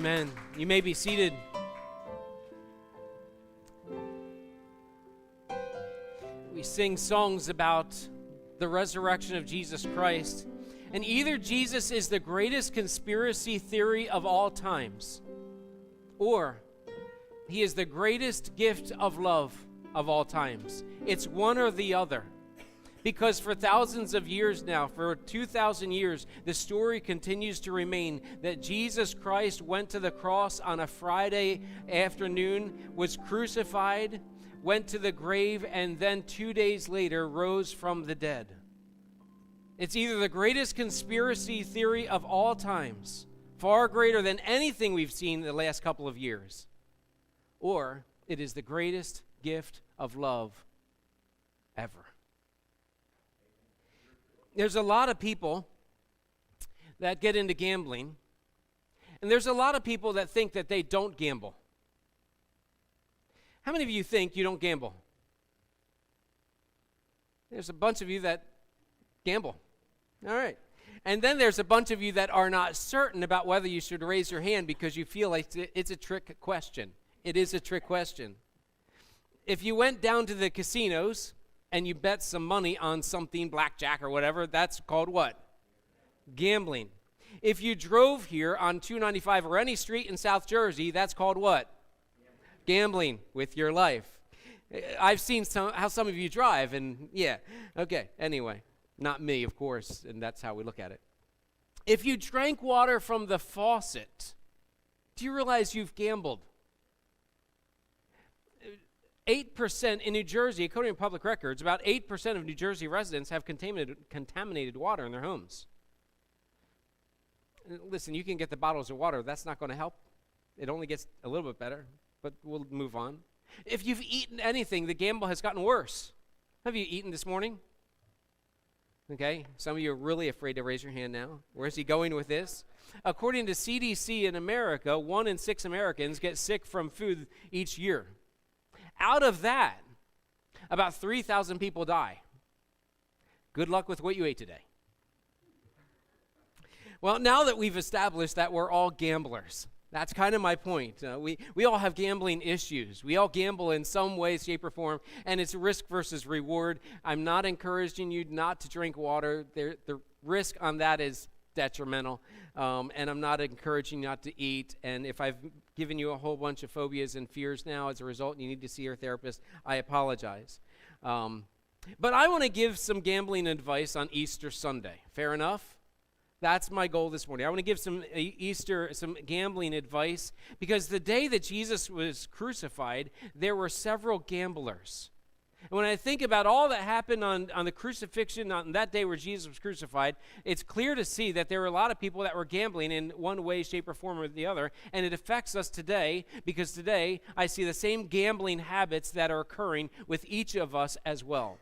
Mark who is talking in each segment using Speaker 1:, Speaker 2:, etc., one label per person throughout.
Speaker 1: Amen. You may be seated. We sing songs about the resurrection of Jesus Christ. And either Jesus is the greatest conspiracy theory of all times, or he is the greatest gift of love of all times. It's one or the other. Because for thousands of years now, for 2,000 years, the story continues to remain that Jesus Christ went to the cross on a Friday afternoon, was crucified, went to the grave, and then 2 days later rose from the dead. It's either the greatest conspiracy theory of all times, far greater than anything we've seen in the last couple of years, or it is the greatest gift of love ever. There's a lot of people that get into gambling, and there's a lot of people that think that they don't gamble. How many of you think you don't gamble? There's a bunch of you that gamble. All right. And then there's a bunch of you that are not certain about whether you should raise your hand because you feel like it's a trick question. It is a trick question. If you went down to the casinos and you bet some money on something, blackjack or whatever, that's called what? Gambling. If you drove here on 295 or any street in South Jersey, that's called what? Gambling with your life. I've seen how some of you drive, and yeah, okay, anyway. Not me, of course, and that's how we look at it. If you drank water from the faucet, do you realize you've gambled? 8% in New Jersey, according to public records, about 8% of New Jersey residents have contaminated water in their homes. Listen, you can get the bottles of water. That's not going to help. It only gets a little bit better, but we'll move on. If you've eaten anything, the gamble has gotten worse. Have you eaten this morning? Okay, some of you are really afraid to raise your hand now. Where's he going with this? According to CDC in America, 1 in 6 Americans get sick from food each year. Out of that, about 3,000 people die. Good luck with what you ate today. Well, now that we've established that we're all gamblers, that's kind of my point. We all have gambling issues. We all gamble in some way, shape, or form, and it's risk versus reward. I'm not encouraging you not to drink water. The risk on that is detrimental, and I'm not encouraging you not to eat. And if I've given you a whole bunch of phobias and fears now as a result, and you need to see your therapist, I apologize. But I want to give some gambling advice on Easter Sunday. Fair enough? That's my goal this morning. I want to give some gambling advice, because the day that Jesus was crucified, there were several gamblers. And when I think about all that happened on the crucifixion, on that day where Jesus was crucified, it's clear to see that there were a lot of people that were gambling in one way, shape, or form or the other, and it affects us today, because today I see the same gambling habits that are occurring with each of us as well.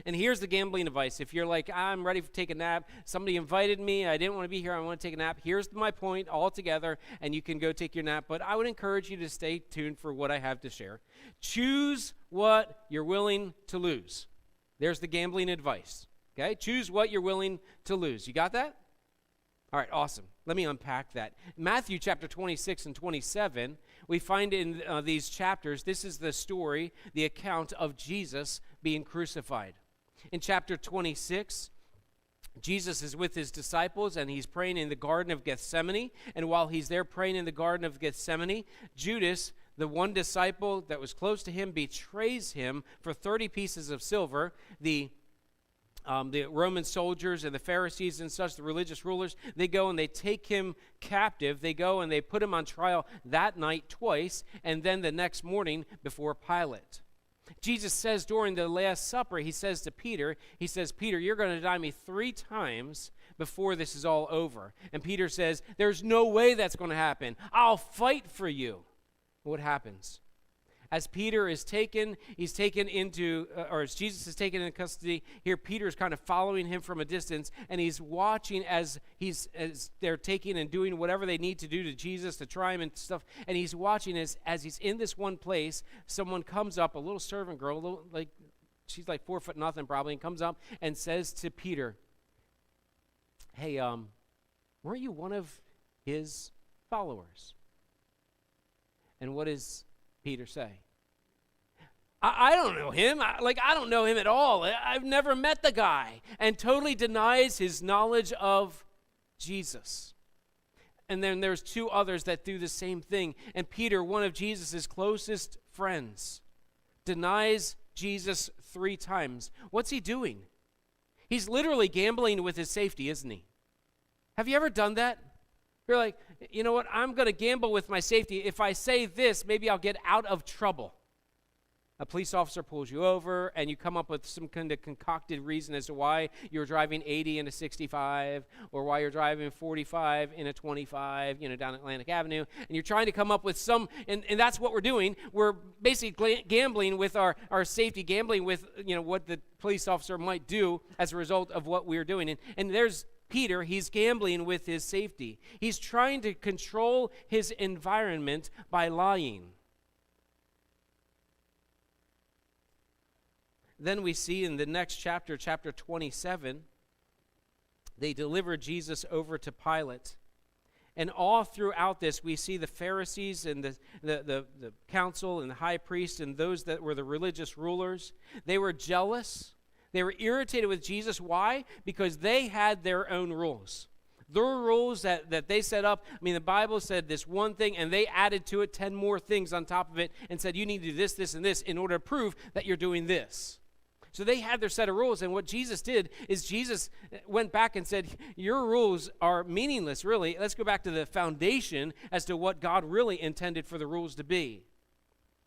Speaker 1: And here's the gambling advice. If you're like, I'm ready to take a nap, somebody invited me, I didn't want to be here, I want to take a nap, here's my point altogether, and you can go take your nap. But I would encourage you to stay tuned for what I have to share. Choose what you're willing to lose. There's the gambling advice. Okay? Choose what you're willing to lose. You got that? All right, awesome. Let me unpack that. Matthew chapter 26 and 27, we find in these chapters, this is the story, the account of Jesus being crucified. In chapter 26, Jesus is with his disciples, and he's praying in the Garden of Gethsemane. And while he's there praying in the Garden of Gethsemane, Judas, the one disciple that was close to him, betrays him for 30 pieces of silver. The Roman soldiers and the Pharisees and such, the religious rulers, they go and they take him captive. They go and they put him on trial that night twice, and then the next morning before Pilate. Jesus says during the Last Supper, he says to Peter, Peter, you're going to deny me 3 times before this is all over. And Peter says, there's no way that's going to happen. I'll fight for you. What happens? As Peter is taken, as Jesus is taken into custody, here Peter is kind of following him from a distance, and he's watching as they're taking and doing whatever they need to do to Jesus to try him and stuff, and he's watching as he's in this one place, someone comes up, a little servant girl, she's like 4 foot nothing probably, and comes up and says to Peter, hey, weren't you one of his followers. And what does Peter say? I don't know him. I don't know him at all. I've never met the guy. And totally denies his knowledge of Jesus. And then there's two others that do the same thing. And Peter, one of Jesus' closest friends, denies Jesus 3 times. What's he doing? He's literally gambling with his safety, isn't he? Have you ever done that? You're like, you know what? I'm going to gamble with my safety. If I say this, maybe I'll get out of trouble. A police officer pulls you over, and you come up with some kind of concocted reason as to why you're driving 80 in a 65, or why you're driving 45 in a 25, down Atlantic Avenue, and you're trying to come up with some, and that's what we're doing. We're basically gambling with our safety, gambling with, what the police officer might do as a result of what we're doing. And there's Peter, he's gambling with his safety. He's trying to control his environment by lying. Then we see in the next chapter, chapter 27, they deliver Jesus over to Pilate. And all throughout this, we see the Pharisees and the council and the high priest and those that were the religious rulers. They were jealous. They were irritated with Jesus. Why? Because they had their own rules. Their rules that they set up. The Bible said this one thing, and they added to it 10 more things on top of it and said, you need to do this, this, and this in order to prove that you're doing this. So they had their set of rules, and what Jesus did is Jesus went back and said, your rules are meaningless, really. Let's go back to the foundation as to what God really intended for the rules to be.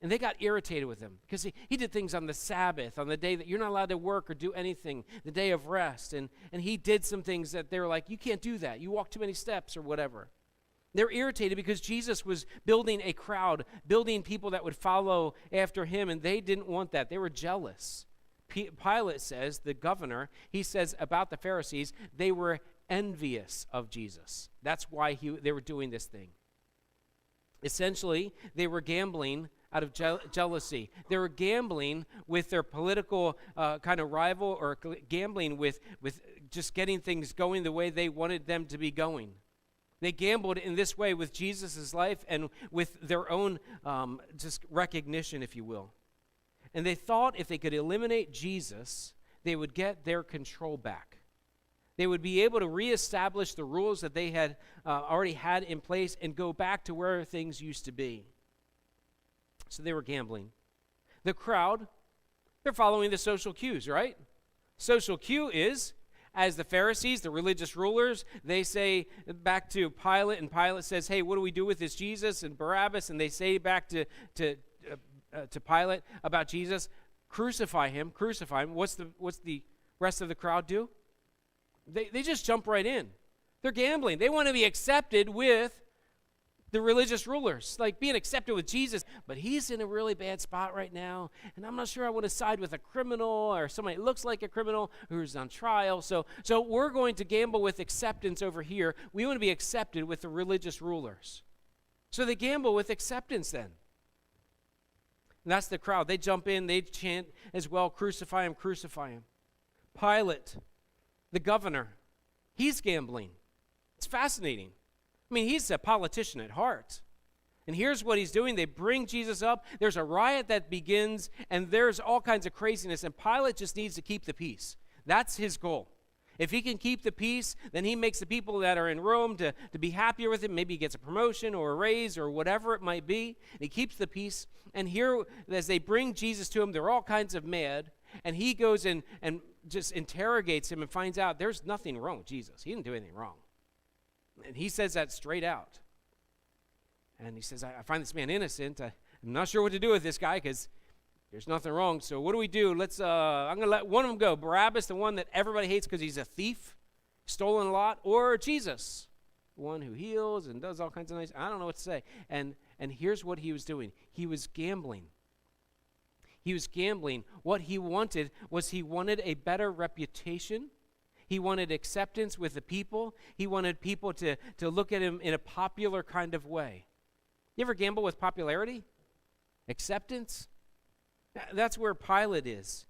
Speaker 1: And they got irritated with him because he did things on the Sabbath, on the day that you're not allowed to work or do anything, the day of rest. And he did some things that they were like, you can't do that. You walk too many steps or whatever. They're irritated because Jesus was building a crowd, building people that would follow after him, and they didn't want that. They were jealous. Pilate says, the governor, he says about the Pharisees, they were envious of Jesus. That's why they were doing this thing. Essentially, they were gambling out of jealousy. They were gambling with their political kind of rival, or gambling with just getting things going the way they wanted them to be going. They gambled in this way with Jesus' life and with their own just recognition, if you will. And they thought if they could eliminate Jesus, they would get their control back. They would be able to reestablish the rules that they had already had in place and go back to where things used to be. So they were gambling. The crowd, they're following the social cues, right? Social cue is, as the Pharisees, the religious rulers, they say back to Pilate, and Pilate says, hey, what do we do with this Jesus and Barabbas? And they say back to Pilate about Jesus, crucify him. What's the rest of the crowd do? They just jump right in. They're gambling. They want to be accepted with the religious rulers, like being accepted with Jesus. But he's in a really bad spot right now, and I'm not sure I want to side with a criminal or somebody that looks like a criminal who's on trial. So we're going to gamble with acceptance over here. We want to be accepted with the religious rulers. So they gamble with acceptance then. And that's the crowd. They jump in, they chant as well, crucify him, crucify him. Pilate, the governor, he's gambling. It's fascinating. He's a politician at heart. And here's what he's doing. They bring Jesus up. There's a riot that begins, and there's all kinds of craziness, and Pilate just needs to keep the peace. That's his goal. If he can keep the peace, then he makes the people that are in Rome to be happier with him. Maybe he gets a promotion or a raise or whatever it might be. And he keeps the peace. And here, as they bring Jesus to him, they're all kinds of mad. And he goes and just interrogates him and finds out there's nothing wrong with Jesus. He didn't do anything wrong. And he says that straight out. And he says, I find this man innocent. I'm not sure what to do with this guy because there's nothing wrong. So what do we do? I'm going to let one of them go. Barabbas, the one that everybody hates because he's a thief, stolen a lot, or Jesus, the one who heals and does all kinds of nice. I don't know what to say. And here's what he was doing. He was gambling. He was gambling. What he wanted was he wanted a better reputation. He wanted acceptance with the people. He wanted people to look at him in a popular kind of way. You ever gamble with popularity? Acceptance? That's where Pilate is.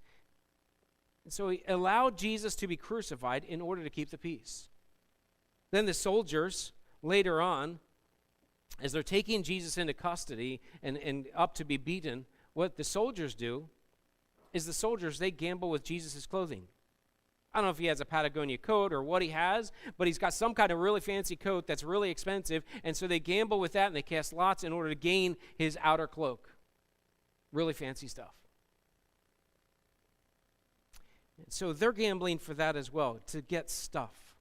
Speaker 1: And so he allowed Jesus to be crucified in order to keep the peace. Then the soldiers, later on, as they're taking Jesus into custody and up to be beaten, what the soldiers do is they gamble with Jesus' clothing. I don't know if he has a Patagonia coat or what he has, but he's got some kind of really fancy coat that's really expensive, and so they gamble with that and they cast lots in order to gain his outer cloak. Really fancy stuff. And so they're gambling for that as well, to get stuff.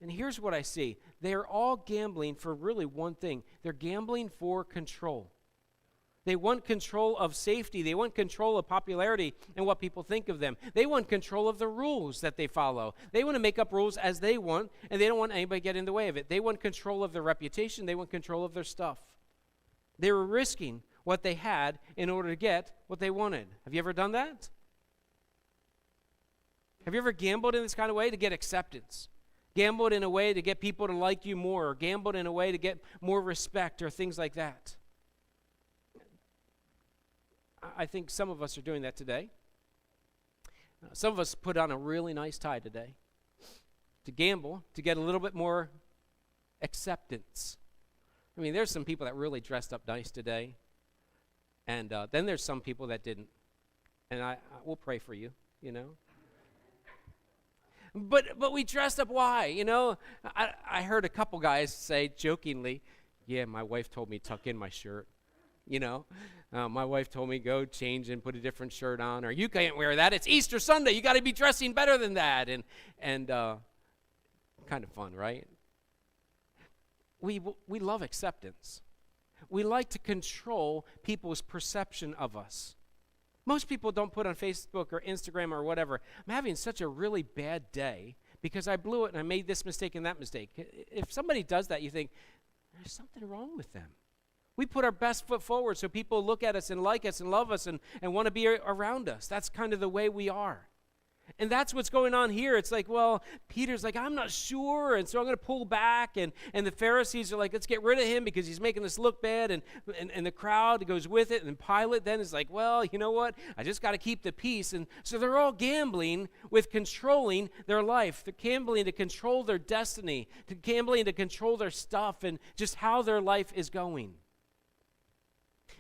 Speaker 1: And here's what I see. They are all gambling for really one thing. They're gambling for control. They want control of safety. They want control of popularity and what people think of them. They want control of the rules that they follow. They want to make up rules as they want, and they don't want anybody to get in the way of it. They want control of their reputation. They want control of their stuff. They were risking what they had in order to get what they wanted. Have you ever done that? Have you ever gambled in this kind of way to get acceptance? Gambled in a way to get people to like you more, or gambled in a way to get more respect, or things like that? I think some of us are doing that today. Some of us put on a really nice tie today to gamble, to get a little bit more acceptance. I mean, there's some people that really dressed up nice today, and then there's some people that didn't. And I will pray for you, you know. But we dressed up. Why? You know, I heard a couple guys say jokingly, "Yeah, my wife told me tuck in my shirt." You know, my wife told me go change and put a different shirt on, or you can't wear that. It's Easter Sunday. You got to be dressing better than that. And kind of fun, right? We love acceptance. We like to control people's perception of us. Most people don't put on Facebook or Instagram or whatever, "I'm having such a really bad day because I blew it and I made this mistake and that mistake." If somebody does that, you think, there's something wrong with them. We put our best foot forward so people look at us and like us and love us and want to be around us. That's kind of the way we are. And that's what's going on here. It's like, well, Peter's like, "I'm not sure, and so I'm going to pull back." And the Pharisees are like, "Let's get rid of him because he's making us look bad." And the crowd goes with it. And Pilate then is like, "Well, you know what? I just got to keep the peace." And so they're all gambling with controlling their life. They're gambling to control their destiny, gambling to control their stuff and just how their life is going.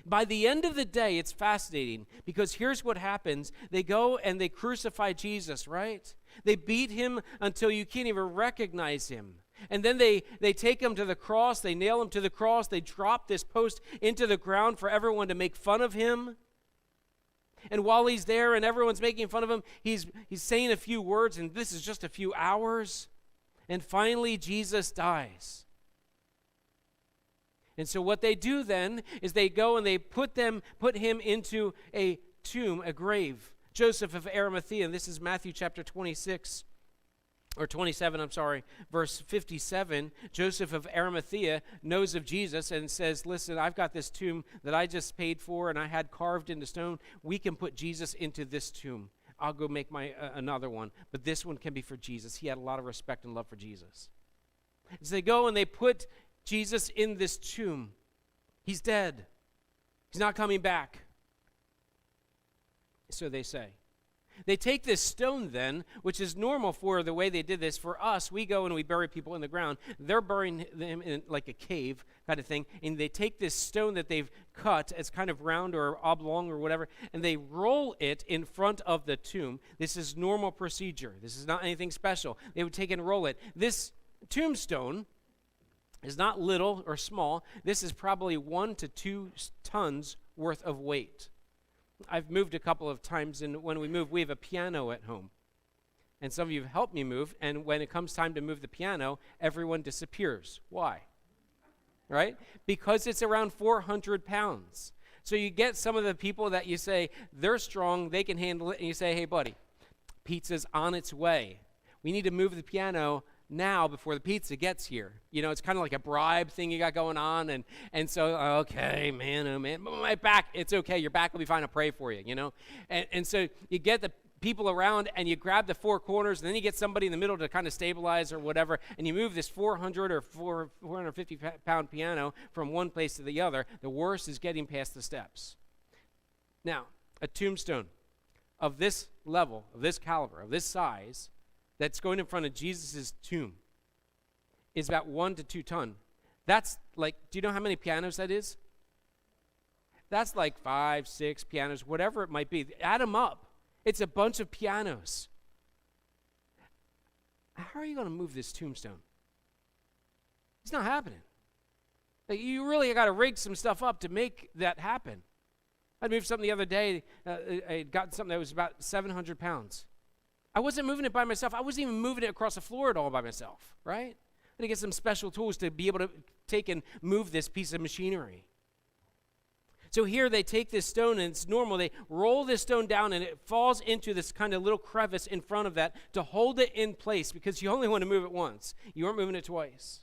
Speaker 1: By the end of the day, it's fascinating because here's what happens. They go and they crucify Jesus, right? They beat him until you can't even recognize him. And then they take him to the cross. They nail him to the cross. They drop this post into the ground for everyone to make fun of him. And while he's there and everyone's making fun of him, he's saying a few words, and this is just a few hours. And finally, Jesus dies. And so what they do then is they go and they put him into a tomb, a grave. Joseph of Arimathea, and this is Matthew chapter 26, or 27, I'm sorry, verse 57. Joseph of Arimathea knows of Jesus and says, "Listen, I've got this tomb that I just paid for and I had carved into stone. We can put Jesus into this tomb. I'll go make my another one, but this one can be for Jesus." He had a lot of respect and love for Jesus. So they go and they put Jesus in this tomb. He's dead. He's not coming back. So they say. They take this stone then, which is normal for the way they did this. For us, we go and we bury people in the ground. They're burying them in like a cave kind of thing. And they take this stone that they've cut as kind of round or oblong or whatever, and they roll it in front of the tomb. This is normal procedure. This is not anything special. They would take and roll it. This tombstone is not little or small. This is probably 1 to 2 tons worth of weight. I've moved a couple of times, and when we move, we have a piano at home. And some of you have helped me move, and when it comes time to move the piano, everyone disappears. Why? Right? Because it's around 400 pounds. So you get some of the people that you say, they're strong, they can handle it, and you say, "Hey, buddy, pizza's on its way. We need to move the piano now before the pizza gets here." You know, it's kind of like a bribe thing you got going on, and so, "Okay, man, oh man, my back, it's okay, your back will be fine, I'll pray for you," you know. And so you get the people around and you grab the 4 corners, and then you get somebody in the middle to kind of stabilize or whatever, and you move this 400 or 450 pound piano from one place to the other. The worst is getting past the steps. Now, a tombstone of this level, of this caliber, of this size, that's going in front of Jesus' tomb is about 1 to 2 ton. That's like, do you know how many pianos that is? That's like 5, 6 pianos, whatever it might be. Add them up. It's a bunch of pianos. How are you going to move this tombstone? It's not happening. Like, you really got to rig some stuff up to make that happen. I moved something the other day. I got something that was about 700 pounds. I wasn't moving it by myself. I wasn't even moving it across the floor at all by myself, right? I had to get some special tools to be able to take and move this piece of machinery. So here they take this stone, and it's normal. They roll this stone down, and it falls into this kind of little crevice in front of that to hold it in place, because you only want to move it once. You aren't moving it twice.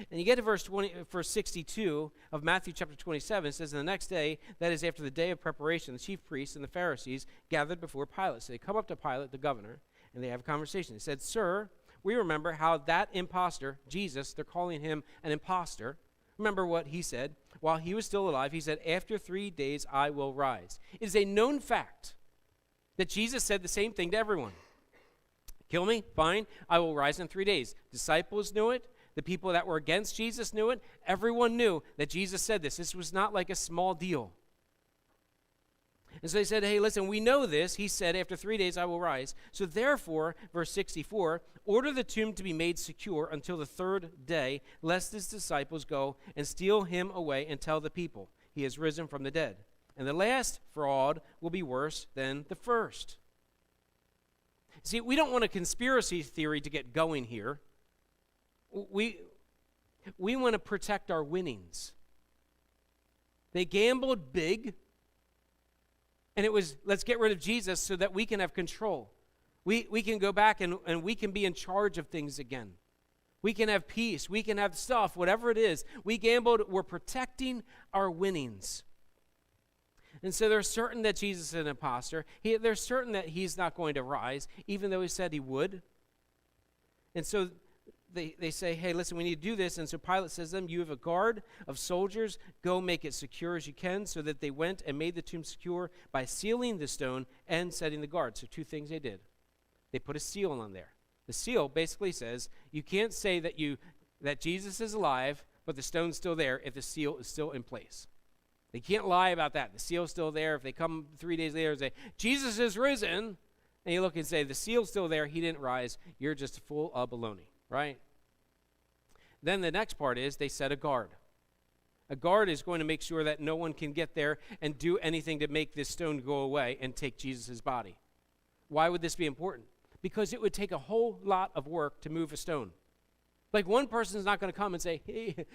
Speaker 1: And you get to verse 62 of Matthew chapter 27. It says, "And the next day, that is after the day of preparation, the chief priests and the Pharisees gathered before Pilate." So they come up to Pilate, the governor, and they have a conversation. They said, "Sir, we remember how that imposter, Jesus," they're calling him an imposter. Remember what he said. While he was still alive, he said, "After 3 days I will rise." It is a known fact that Jesus said the same thing to everyone. Kill me? Fine. I will rise in 3 days. Disciples knew it. The people that were against Jesus knew it. Everyone knew that Jesus said this. This was not like a small deal. And so they said, "Hey, listen, we know this. He said, after 3 days I will rise. So therefore," verse 64, "order the tomb to be made secure until the 3rd day, lest his disciples go and steal him away and tell the people, he has risen from the dead. And the last fraud will be worse than the first." See, we don't want a conspiracy theory to get going here. We want to protect our winnings. They gambled big, and it was, let's get rid of Jesus so that we can have control. We can go back and we can be in charge of things again. We can have peace. We can have stuff, whatever it is. We gambled. We're protecting our winnings. And so they're certain that Jesus is an imposter. They're certain that he's not going to rise, even though he said he would. And so they say, "Hey, listen, we need to do this." And so Pilate says to them, "You have a guard of soldiers. Go make it secure as you can." So that they went and made the tomb secure by sealing the stone and setting the guard. So 2 things they did. They put a seal on there. The seal basically says you can't say that Jesus is alive, but the stone's still there if the seal is still in place. They can't lie about that. The seal's still there. If they come 3 days later and say, "Jesus is risen," and you look and say, "The seal's still there, he didn't rise," you're just full of baloney. Right? Then the next part is they set a guard. A guard is going to make sure that no one can get there and do anything to make this stone go away and take Jesus' body. Why would this be important? Because it would take a whole lot of work to move a stone. Like, one person's not going to come and say, "Hey,"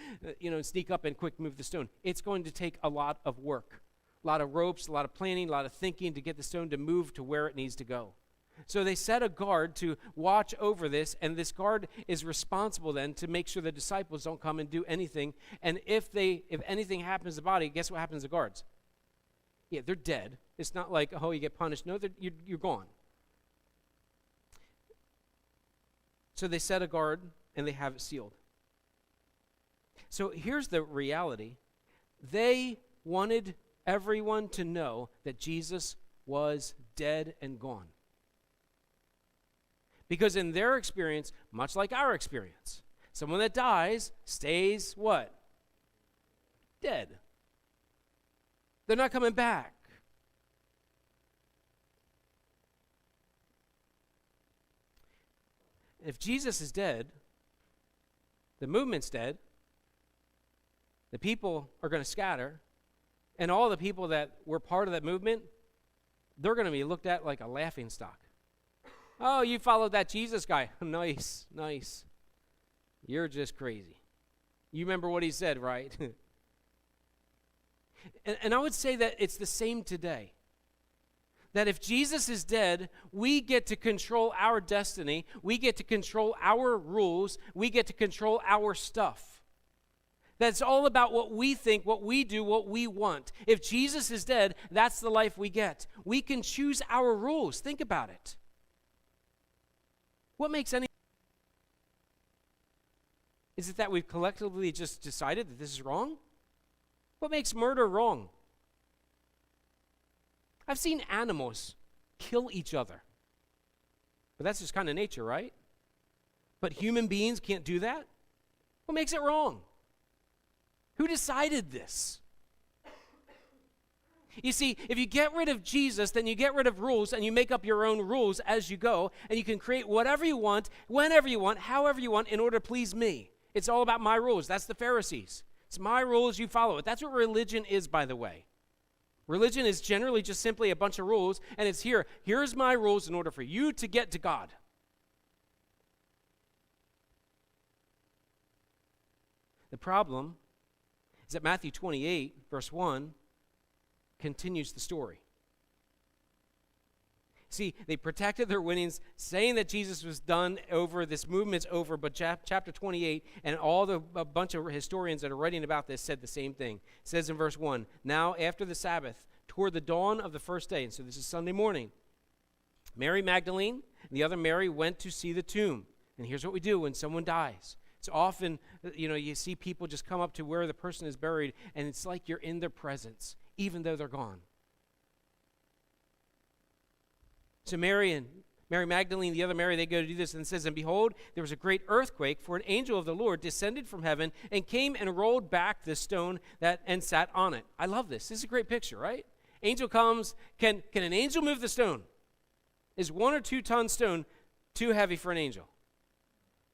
Speaker 1: sneak up and quick move the stone. It's going to take a lot of work, a lot of ropes, a lot of planning, a lot of thinking to get the stone to move to where it needs to go. So they set a guard to watch over this, and this guard is responsible then to make sure the disciples don't come and do anything. And if anything happens to the body, guess what happens to guards? Yeah, they're dead. It's not like, oh, you get punished. No, you're gone. So they set a guard, and they have it sealed. So here's the reality. They wanted everyone to know that Jesus was dead and gone. Because in their experience, much like our experience, someone that dies stays what? Dead. They're not coming back. If Jesus is dead, the movement's dead, the people are going to scatter, and all the people that were part of that movement, they're going to be looked at like a laughingstock. "Oh, you followed that Jesus guy. Nice. You're just crazy. You remember what he said, right?" and I would say that it's the same today. That if Jesus is dead, we get to control our destiny. We get to control our rules. We get to control our stuff. That's all about what we think, what we do, what we want. If Jesus is dead, that's the life we get. We can choose our rules. Think about it. What makes any... Is it that we've collectively just decided that this is wrong? What makes murder wrong? I've seen animals kill each other. But that's just kind of nature, right? But human beings can't do that? What makes it wrong? Who decided this? You see, if you get rid of Jesus, then you get rid of rules and you make up your own rules as you go, and you can create whatever you want, whenever you want, however you want, in order to please me. It's all about my rules. That's the Pharisees. It's my rules, you follow it. That's what religion is, by the way. Religion is generally just simply a bunch of rules, and it's here's my rules in order for you to get to God. The problem is that Matthew 28, verse 1, continues the story. See, they protected their winnings, saying that Jesus was done over, this movement's over, but chapter 28 and a bunch of historians that are writing about this said the same thing. It says in verse 1, now after the Sabbath, toward the dawn of the first day, and so this is Sunday morning, Mary Magdalene and the other Mary went to see the tomb. And here's what we do when someone dies. It's often, you see people just come up to where the person is buried, and it's like you're in their presence, even though they're gone. So Mary Magdalene, the other Mary, they go to do this, and it says, and behold, there was a great earthquake, for an angel of the Lord descended from heaven and came and rolled back the stone and sat on it. I love this. This is a great picture, right? Angel comes. Can an angel move the stone? Is 1 or 2 ton stone too heavy for an angel?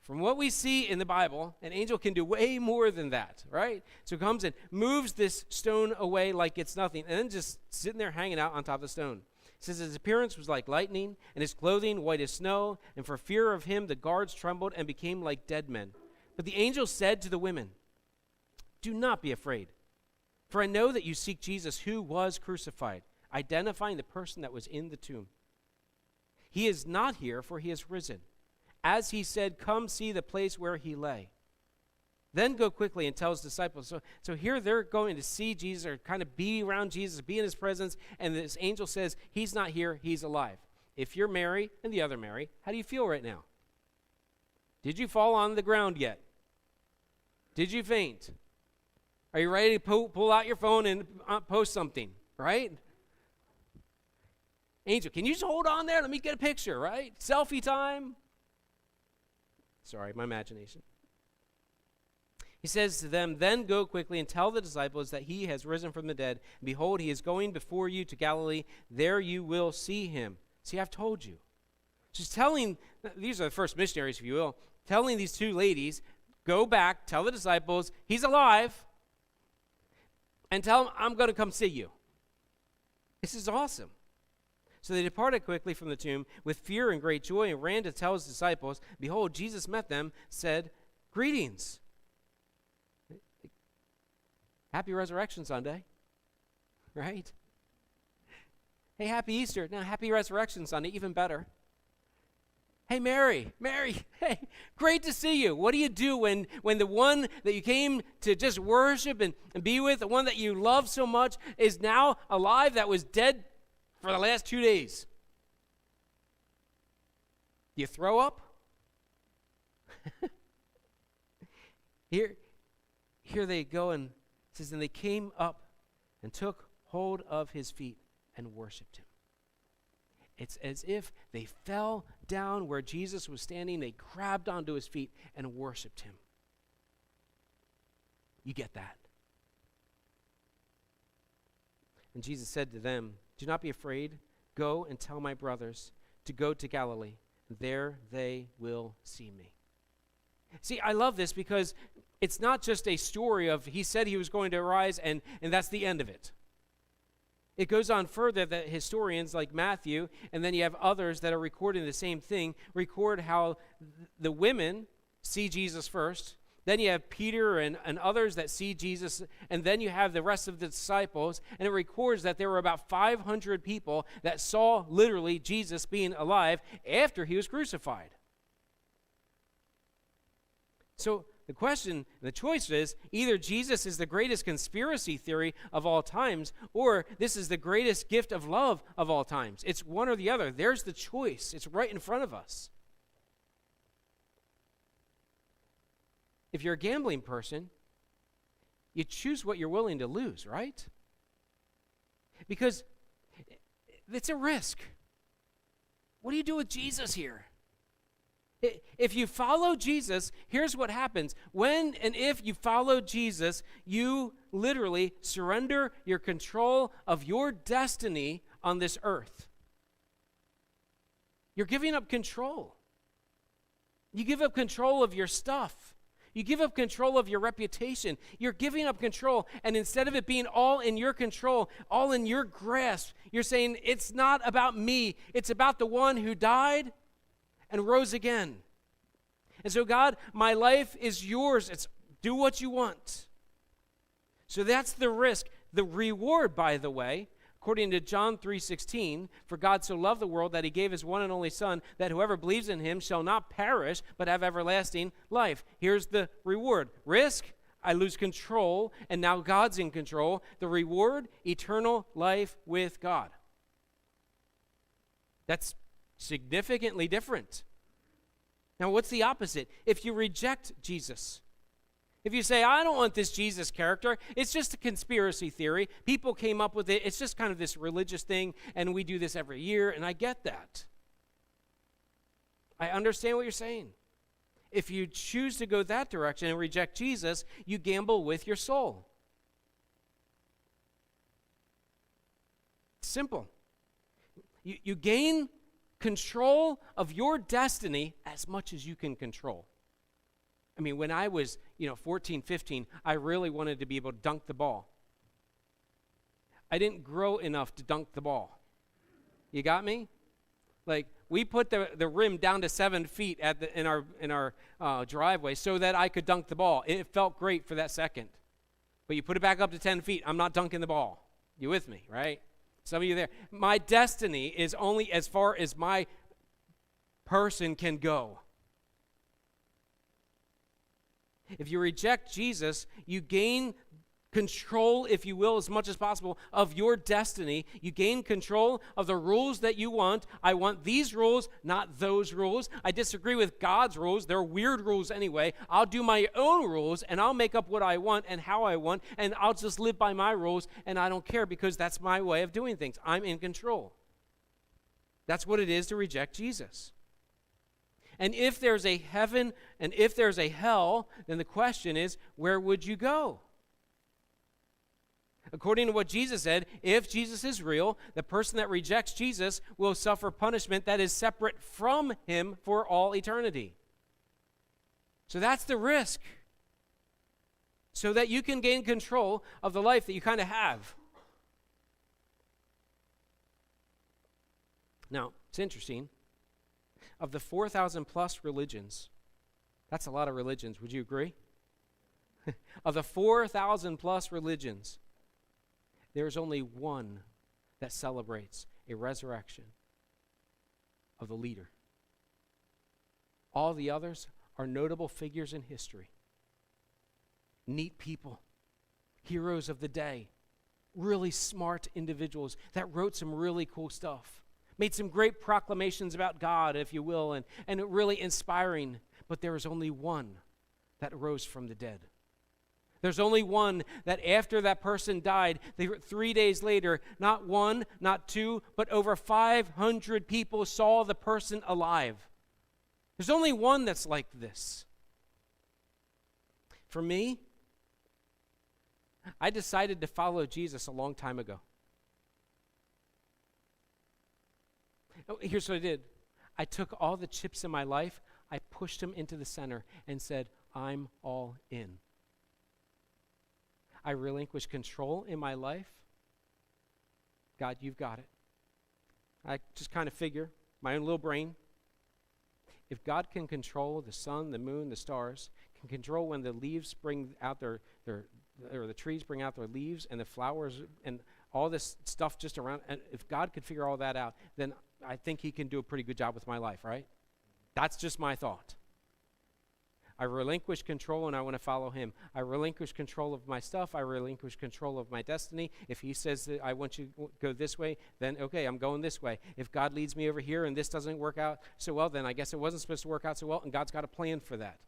Speaker 1: From what we see in the Bible, an angel can do way more than that, right? So it comes and moves this stone away like it's nothing, and then just sitting there hanging out on top of the stone. It says his appearance was like lightning, and his clothing white as snow, and for fear of him the guards trembled and became like dead men. But the angel said to the women, do not be afraid, for I know that you seek Jesus who was crucified, identifying the person that was in the tomb. He is not here, for he is risen. As he said, come see the place where he lay. Then go quickly and tell his disciples. So here they're going to see Jesus, or kind of be around Jesus, be in his presence, and this angel says, he's not here, he's alive. If you're Mary and the other Mary, how do you feel right now? Did you fall on the ground yet? Did you faint? Are you ready to pull out your phone and post something, right? Angel, can you just hold on there? Let me get a picture, right? Selfie time. Sorry, my imagination. He says to them, then go quickly and tell the disciples that he has risen from the dead. And behold, he is going before you to Galilee. There you will see him. See, I've told you. She's telling, these are the first missionaries, if you will, telling these 2 ladies, go back, tell the disciples, he's alive, and tell them, I'm going to come see you. This is awesome. So they departed quickly from the tomb with fear and great joy and ran to tell his disciples. Behold, Jesus met them, said, greetings. Happy Resurrection Sunday, right? Hey, happy Easter. Now, happy Resurrection Sunday, even better. Hey, Mary, hey, great to see you. What do you do when the one that you came to just worship and be with, the one that you love so much, is now alive that was dead for the last 2 days? Do you throw up? Here they go, and it says, and they came up and took hold of his feet and worshiped him. It's as if they fell down where Jesus was standing, they grabbed onto his feet and worshiped him. You get that? And Jesus said to them, do not be afraid. Go and tell my brothers to go to Galilee. There they will see me. See, I love this because it's not just a story of he said he was going to arise and that's the end of it. It goes on further that historians like Matthew, and then you have others that are recording the same thing, record how the women see Jesus first. Then you have Peter and others that see Jesus, and then you have the rest of the disciples, and it records that there were about 500 people that saw literally Jesus being alive after he was crucified. So the question, the choice is, either Jesus is the greatest conspiracy theory of all times, or this is the greatest gift of love of all times. It's one or the other. There's the choice. It's right in front of us. If you're a gambling person, you choose what you're willing to lose, right? Because it's a risk. What do you do with Jesus here? If you follow Jesus, here's what happens. When and if you follow Jesus, you literally surrender your control of your destiny on this earth. You're giving up control. You give up control of your stuff. You give up control of your reputation. You're giving up control, and instead of it being all in your control, all in your grasp, you're saying, it's not about me. It's about the one who died and rose again. And so, God, my life is yours. It's do what you want. So that's the risk. The reward, by the way, according to John 3:16, for God so loved the world that he gave his one and only Son, that whoever believes in him shall not perish, but have everlasting life. Here's the reward. Risk, I lose control, and now God's in control. The reward, eternal life with God. That's significantly different. Now, what's the opposite? If you reject Jesus, if you say, I don't want this Jesus character, it's just a conspiracy theory. People came up with it. It's just kind of this religious thing, and we do this every year, and I get that. I understand what you're saying. If you choose to go that direction and reject Jesus, you gamble with your soul. Simple. You gain control of your destiny as much as you can control. I mean, when I was, 14, 15, I really wanted to be able to dunk the ball. I didn't grow enough to dunk the ball. You got me? Like, we put the rim down to 7 feet in our driveway so that I could dunk the ball. It felt great for that second. But you put it back up to 10 feet, I'm not dunking the ball. You with me, right? Some of you there. My destiny is only as far as my person can go. If you reject Jesus, you gain control, if you will, as much as possible, of your destiny. You gain control of the rules that you want. I want these rules, not those rules. I disagree with God's rules. They're weird rules anyway. I'll do my own rules, and I'll make up what I want and how I want, and I'll just live by my rules, and I don't care because that's my way of doing things. I'm in control. That's what it is to reject Jesus. And if there's a heaven and if there's a hell, then the question is, where would you go? According to what Jesus said, if Jesus is real, the person that rejects Jesus will suffer punishment that is separate from him for all eternity. So that's the risk. So that you can gain control of the life that you kind of have. Now, it's interesting. Of the 4,000 plus religions, that's a lot of religions, would you agree? Of the 4,000 plus religions, there's only one that celebrates a resurrection of the leader. All the others are notable figures in history. Neat people, heroes of the day, really smart individuals that wrote some really cool stuff. Made some great proclamations about God, if you will, and really inspiring. But there is only one that rose from the dead. There's only one that after that person died, 3 days later, not one, not two, but over 500 people saw the person alive. There's only one that's like this. For me, I decided to follow Jesus a long time ago. Here's what I did. I took all the chips in my life, I pushed them into the center and said, I'm all in. I relinquished control in my life. God, you've got it. I just kind of figure, my own little brain, if God can control the sun, the moon, the stars, can control when the leaves bring out or the trees bring out their leaves and the flowers and all this stuff just around, and if God could figure all that out, then I think he can do a pretty good job with my life, right? That's just my thought. I relinquish control and I want to follow him. I relinquish control of my stuff. I relinquish control of my destiny. If he says that I want you to go this way, then okay, I'm going this way. If God leads me over here and this doesn't work out so well, then I guess it wasn't supposed to work out so well, and God's got a plan for that.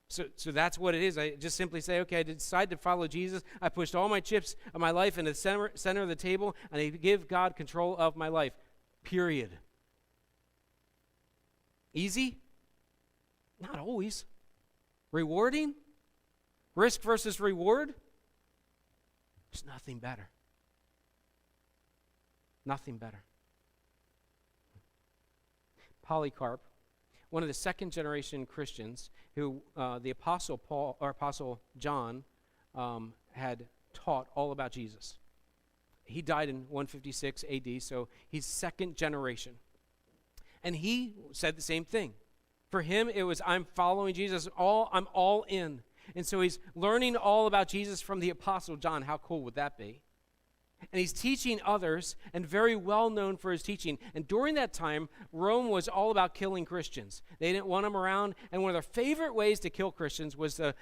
Speaker 1: So that's what it is. I just simply say, okay, I decided to follow Jesus. I pushed all my chips of my life in the center of the table, and I give God control of my life. Period. Easy? Not always. Rewarding? Risk versus reward? There's nothing better. Nothing better. Polycarp, one of the second generation Christians who the Apostle Paul or Apostle John had taught all about Jesus. He died in 156 AD, so he's second generation. And he said the same thing. For him, it was, I'm following Jesus, I'm all in. And so he's learning all about Jesus from the Apostle John. How cool would that be? And he's teaching others, and very well known for his teaching. And during that time, Rome was all about killing Christians. They didn't want them around, and one of their favorite ways to kill Christians was to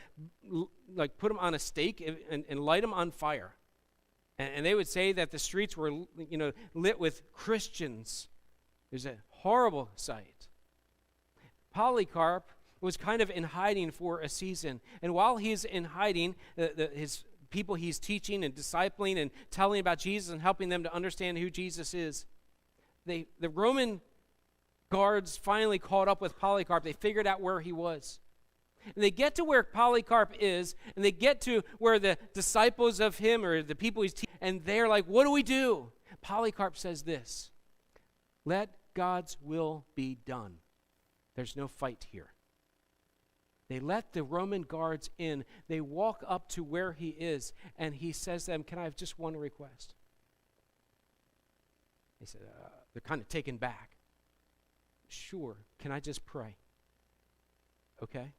Speaker 1: put them on a stake and light them on fire. And they would say that the streets were lit with Christians. It was a horrible sight. Polycarp was kind of in hiding for a season. And while he's in hiding, his people he's teaching and discipling and telling about Jesus and helping them to understand who Jesus is, the Roman guards finally caught up with Polycarp. They figured out where he was. And they get to where Polycarp is, and they get to where the disciples of him or the people he's teaching, and they're like, what do we do? Polycarp says this, let God's will be done. There's no fight here. They let the Roman guards in. They walk up to where he is, and he says to them, can I have just one request? They said, they're kind of taken back. Sure, can I just pray? Okay.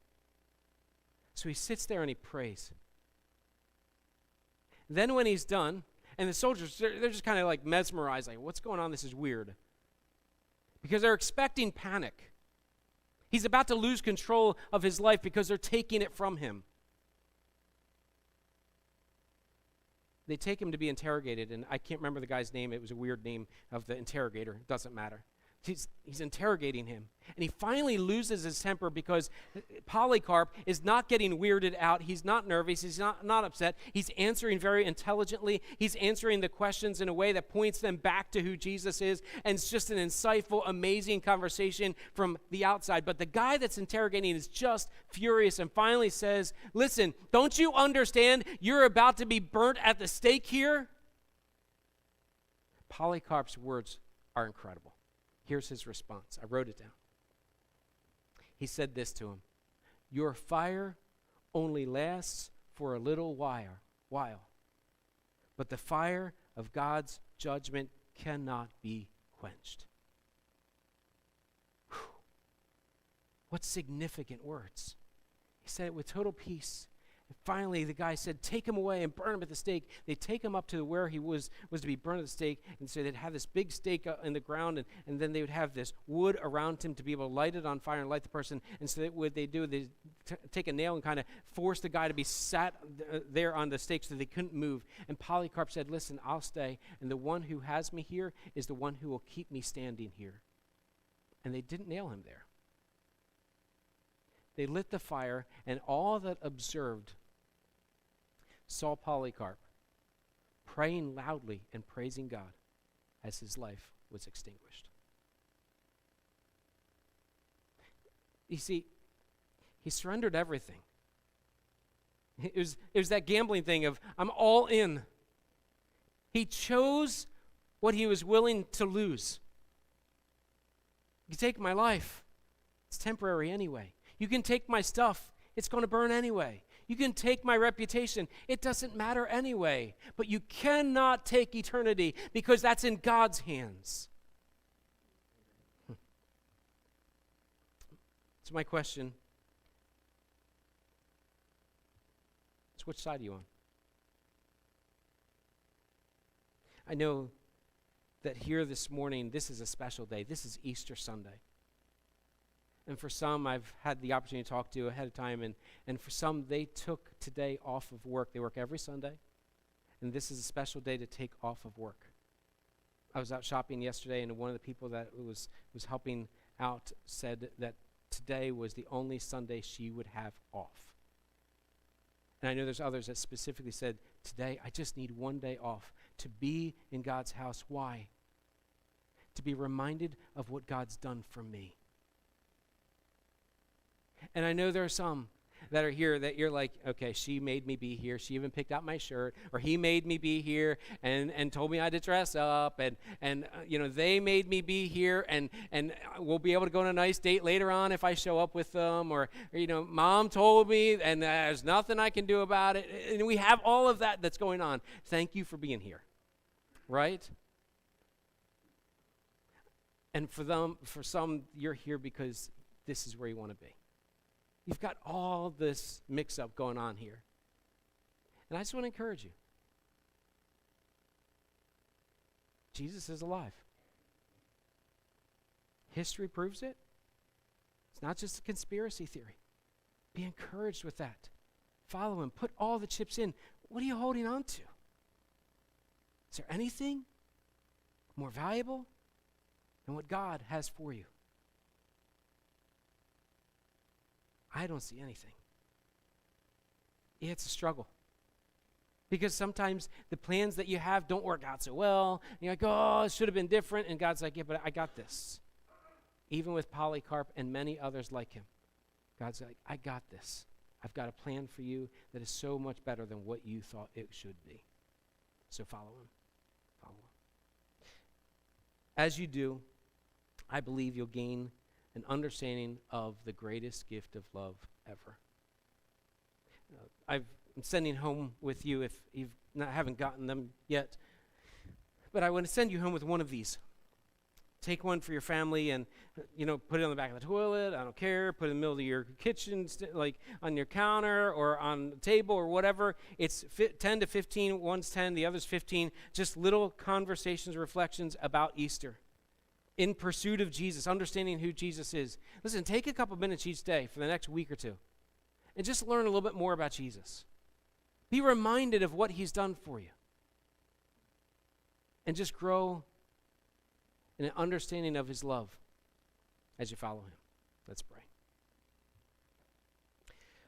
Speaker 1: So he sits there and he prays. Then when he's done, and the soldiers, they're just kind of like mesmerized, like, what's going on? This is weird. Because they're expecting panic. He's about to lose control of his life because they're taking it from him. They take him to be interrogated, and I can't remember the guy's name. It was a weird name of the interrogator. It doesn't matter. He's interrogating him. And he finally loses his temper because Polycarp is not getting weirded out. He's not nervous. He's not upset. He's answering very intelligently. He's answering the questions in a way that points them back to who Jesus is. And it's just an insightful, amazing conversation from the outside. But the guy that's interrogating is just furious and finally says, listen, don't you understand you're about to be burnt at the stake here? Polycarp's words are incredible. Here's his response. I wrote it down. He said this to him, your fire only lasts for a little while, but the fire of God's judgment cannot be quenched. Whew. What significant words. He said it with total peace. And finally, the guy said, take him away and burn him at the stake. They take him up to where he was to be burned at the stake. And so they'd have this big stake in the ground, and then they would have this wood around him to be able to light it on fire and light the person. And so what they do, they take a nail and kind of force the guy to be sat there on the stake so they couldn't move. And Polycarp said, listen, I'll stay. And the one who has me here is the one who will keep me standing here. And they didn't nail him there. They lit the fire, and all that observed saw Polycarp praying loudly and praising God as his life was extinguished. You see, he surrendered everything. It was that gambling thing of, I'm all in. He chose what he was willing to lose. You take my life. It's temporary anyway. You can take my stuff. It's going to burn anyway. You can take my reputation. It doesn't matter anyway. But you cannot take eternity because that's in God's hands. So my question is, which side are you on? I know that here this morning, this is a special day. This is Easter Sunday. And for some, I've had the opportunity to talk to ahead of time, and for some, they took today off of work. They work every Sunday, and this is a special day to take off of work. I was out shopping yesterday, and one of the people that was helping out said that today was the only Sunday she would have off. And I know there's others that specifically said, today, I just need one day off to be in God's house. Why? To be reminded of what God's done for me. And I know there are some that are here that you're like, okay, she made me be here. She even picked out my shirt, or he made me be here and told me I had to dress up, and they made me be here, and we'll be able to go on a nice date later on if I show up with them, or mom told me, and there's nothing I can do about it. And we have all of that that's going on. Thank you for being here, right? And for some, you're here because this is where you want to be. You've got all this mix-up going on here. And I just want to encourage you. Jesus is alive. History proves it. It's not just a conspiracy theory. Be encouraged with that. Follow him. Put all the chips in. What are you holding on to? Is there anything more valuable than what God has for you? I don't see anything. It's a struggle. Because sometimes the plans that you have don't work out so well. And you're like, oh, it should have been different. And God's like, yeah, but I got this. Even with Polycarp and many others like him, God's like, I got this. I've got a plan for you that is so much better than what you thought it should be. So follow him. Follow him. As you do, I believe you'll gain an understanding of the greatest gift of love ever. I'm sending home with you if you haven't gotten them yet, but I want to send you home with one of these. Take one for your family and, put it on the back of the toilet. I don't care. Put it in the middle of your kitchen, like on your counter or on the table or whatever. It's 10 to 15. One's 10, the other's 15. Just little conversations, reflections about Easter. In pursuit of Jesus, understanding who Jesus is. Listen, take a couple minutes each day for the next week or two and just learn a little bit more about Jesus. Be reminded of what he's done for you. And just grow in an understanding of his love as you follow him. Let's pray.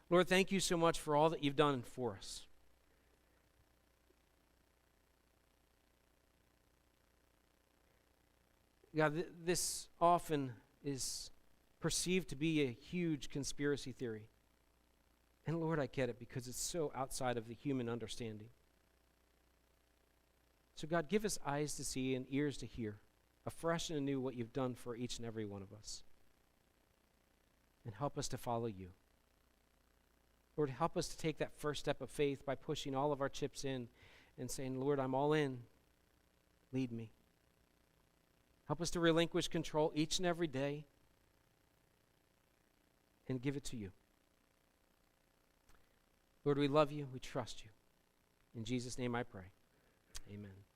Speaker 1: Lord, thank you so much for all that you've done for us. God, this often is perceived to be a huge conspiracy theory. And Lord, I get it because it's so outside of the human understanding. So God, give us eyes to see and ears to hear, afresh and anew what you've done for each and every one of us. And help us to follow you. Lord, help us to take that first step of faith by pushing all of our chips in and saying, Lord, I'm all in. Lead me. Help us to relinquish control each and every day and give it to you. Lord, we love you. We trust you. In Jesus' name I pray. Amen.